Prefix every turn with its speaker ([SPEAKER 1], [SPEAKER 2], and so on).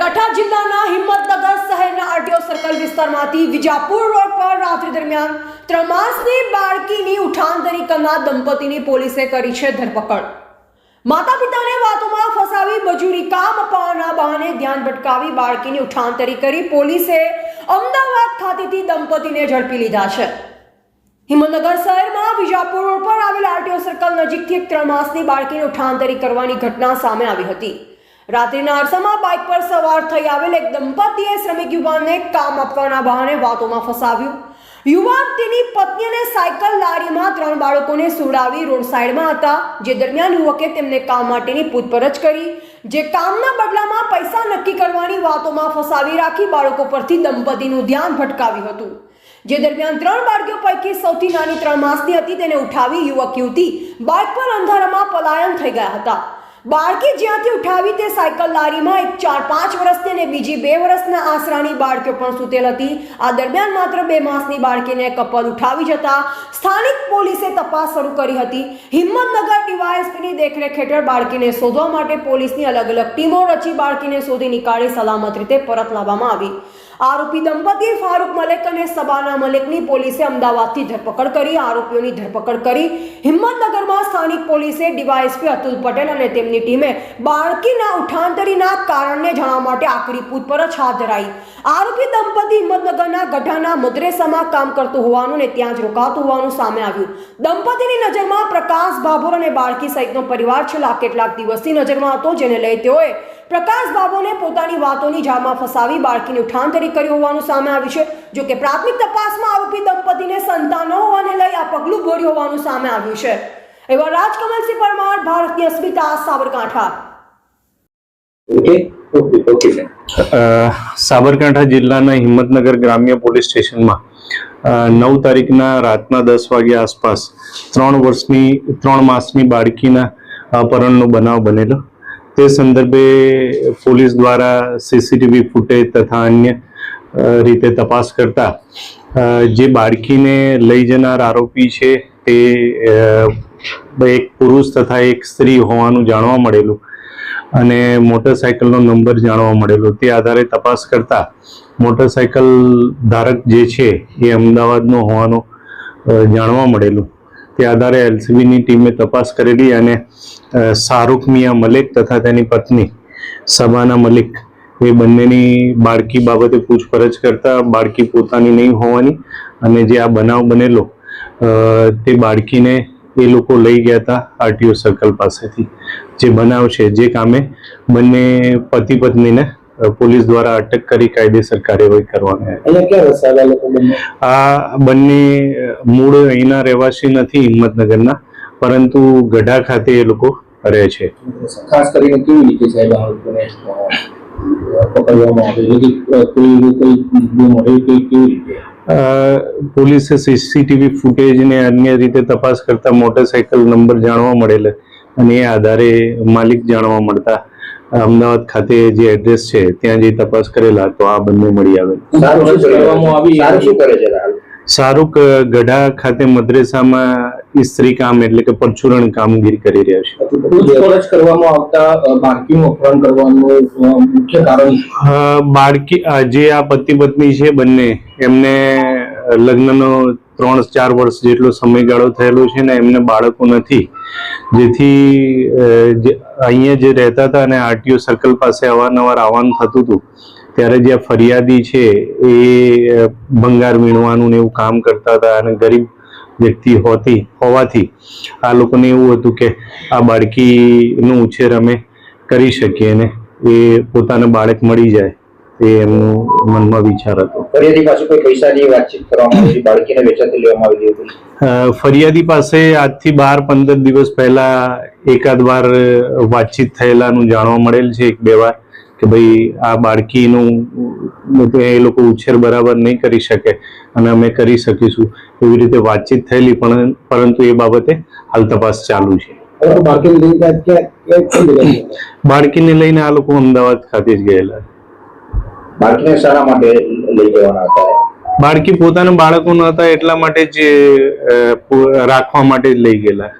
[SPEAKER 1] બનાસકાંઠા જિલ્લાના હિંમતનગર શહેરના RTO circle વિસ્તારમાંથી વિજાપુર રોડ પર રાત્રિ દરમિયાન 3 માસની બાળકીની ઉઠાંતરી કરનાર દંપતીની પોલીસે કરી છે ધરપકડ। માતા પિતાને વાતોમાં ફસાવી મજૂરી કામ અપાવવાના બહાને ધ્યાન ભટકાવી બાળકીની ઉઠાંતરી કરી પોલીસે અમદાવાદ ખાતેથી દંપતીને ઝડપી લીધા છે। હિંમતનગર શહેરમાં વિજાપુર રોડ પર આવેલ આરટીઓ સર્કલ નજીકથી એક 3 માસની બાળકીને ઉઠાંતરી કરવાની ઘટના સામે આવી હતી। રાત્રિના અરસામાં બાઇક પર સવાર થઈ આવેલ એક દંપતીએ શ્રમિક યુવાનને કામ આપવાના બહાને વાતોમાં ફસાવ્યું। યુવાન તેની પત્ની અને સાયકલ લારીમાં 3 બાળકોને સુવડાવી રોડ સાઈડમાં હતા, જે દરમિયાન યુવકે તેમને કામ માટેની પૂછપરછ કરી, જે કામના બદલામાં પૈસા નક્કી કરવાની વાતોમાં ફસાવી રાખી બાળકો પરથી દંપતીનું ધ્યાન ભટકાવ્યું હતું। જે દરમિયાન 3 બાળકીઓ પૈકી સૌથી નાની 3 માસની હતી, તેને ઉઠાવી યુવક યુવતી બાઇક પર અંધારામાં પલાયન થઈ ગયા હતા। બાળકી જ્યાંથી ઉઠાવી તે સાયકલ લારીમાં એક 4-5 વર્ષની અને બીજી 2 વર્ષના આસરાની બાળકીઓ પણ સૂતેલ હતી। આ દરમિયાન માત્ર 2 માસની બાળકીને કપલ ઉઠાવી જતા સ્થાનિક પોલીસે તપાસ શરૂ કરી હતી। હિંમતનગર ડીવાયએસપીની દેખરેખ હેઠળ બાળકીને શોધવા માટે પોલીસની અલગ અલગ ટીમો રચી બાળકીને શોધી નીકાળી સલામત રીતે પરત લાવવામાં આવી। આરોપી દંપતી ફારૂક મલિક અને સબાના મલિકની પોલીસે અમદાવાદથી ધરપકડ કરી। આરોપીઓની ધરપકડ કરી હિંમતનગરમાં સ્થાનિક પોલીસે ડીવાયએસપી અતુલ પટેલ અને તેમની ટીમે બાળકીના ઉઠાંતરીના કારણને જાણવા માટે આકરી પૂછપરછ હાથ ધરાઈ। આરોપી દંપતી હિંમતનગરના ગઢાના મદ્રેસામાં કામ કરતું હોવાનું અને ત્યાં જ રોકાતું હોવાનું સામે આવ્યું। દંપતીની નજરમાં પ્રકાશ ભાભોર અને બાળકી સહિતનો પરિવાર છેલ્લા કેટલાક દિવસથી નજરમાં હતો, જેને લઈ તેઓએ પ્રકાશ બાબુને પોતાની વાતોની જાળમાં ફસાવી બાળકીની ઉઠાંતરી કરી હોવાનું સામે આવ્યું છે। જો કે પ્રાથમિક તપાસમાં આરોપી દંપતીને સંતાન ન હોવાને લઈ આ પગલું ભર્યું હોવાનું સામે આવ્યું છે। એવા રાજકમલસિંહ પરમાર, ભારતીય અસ્મિતા, સાબરકાંઠા।
[SPEAKER 2] સાબરકાંઠા જિલ્લાના હિંમતનગર ગ્રામ્ય પોલીસ સ્ટેશનમાં 9 તારીખના રાતના 10 વાગ્યા આસપાસ 3 માસની બાળકીના અપહરણનો બનાવ બનેલો। તે સંદર્ભે પોલીસ દ્વારા સીસીટીવી ફૂટેજ તથા અન્ય રીતે તપાસ કરતા જે બાળકીને લઈ જનાર આરોપી છે તે એક પુરુષ તથા એક સ્ત્રી હોવાનું જાણવા મળેલું અને મોટરસાયકલનો નંબર જાણવા મળેલો। તે આધારે તપાસ કરતા મોટરસાયકલ ધારક જે છે એ અમદાવાદનો હોવાનું જાણવા મળેલું। તે આધારે એલસીબીની ટીમે તપાસ કરેલી અને શાહરૂખ મિયા મલિક તથા તેની પત્ની સબાના મલિક એ બંનેની બાળકી બાબતે પૂછપરછ કરતા બાળકી પોતાની નહીં હોવાની અને જે આ બનાવ બનેલો તે બાળકીને એ લોકો લઈ ગયા હતા આરટીઓ સર્કલ પાસેથી। જે બનાવ છે જે કામે બંને પતિ પત્નીને પોલીસ દ્વારા અટક કરી કાયદેસર કાર્યવાહી કરવામાં આવી। આ બંને મૂળ અહીંના રહેવાસી નથી હિંમતનગરના, પરંતુ ગઢા ખાતે એ લોકો રહે છે।
[SPEAKER 3] ખાસ કરીને કેવી રીતે સાહેબ પકડવામાં આવે?
[SPEAKER 2] પોલીસે સીસીટીવી ફૂટેજ ને અન્ય રીતે તપાસ કરતા મોટરસાયકલ નંબર જાણવા મળેલા અને એ આધારે માલિક જાણવા મળતા અમદાવાદ ખાતે જે એડ્રેસ છે ત્યાં જઈ તપાસ કરેલા તો આ બંને મળી આવે। શાહરૂખ ગઢા ખાતે મદ્રેસામાં સ્ત્રી કામ એટલે કે પરચુરણ કામગીરી કરી રહ્યા છે।
[SPEAKER 3] પૂછપરછ કરવામાં આવતા બાળકીનું અપહરણ કરવાનું મુખ્ય કારણ
[SPEAKER 2] બાળકી જે આ પતિ પત્ની છે બંને એમને લગ્નનો 3-4 વર્ષ જેટલો સમયગાળો થયેલો છે ને એમને બાળકો નથી, જેથી અહીંયા જે રહેતા હતા અને આરટીઓ સર્કલ પાસે અવારનવાર આવવાનું થતું હતું ત્યારે જે ફરિયાદી છે એ ભંગાર વીણવાનું ને એવું કામ કરતા હતા અને ગરીબ વ્યક્તિ હોવાથી આ લોકોને એવું હતું કે આ બાળકીનો ઉછેર અમે કરી શકીએ ને એ પોતાને બાળક મળી જાય એ એમનું મનમાં વિચાર હતો।
[SPEAKER 3] ફરિયાદી પાસે કોઈ પૈસાની વાતચીત કરવામાં આવી, બાળકીને વેચાતી લેવામાં આવી હતી?
[SPEAKER 2] ફરિયાદી પાસે આજથી 12-15 દિવસ પહેલા એકાદ વાર વાતચીત થયેલાનું જાણવા મળેલ છે, 1-2 વાર, કે ભાઈ આ બાળકીનું એ લોકો ઉછેર બરાબર નહીં કરી શકે અને અમે કરી શકીશું એવી રીતે વાતચીત થયેલી, પરંતુ એ બાબતે હાલ તપાસ ચાલુ છે। બાળકીને લઈને આ લોકો અમદાવાદ ખાતે જ ગયેલા।
[SPEAKER 3] બાળકીને શાના માટે લઈ જવાના હતા?
[SPEAKER 2] બાળકી પોતાના બાળકો ન હતા એટલા માટે જ રાખવા માટે જ લઈ ગયેલા।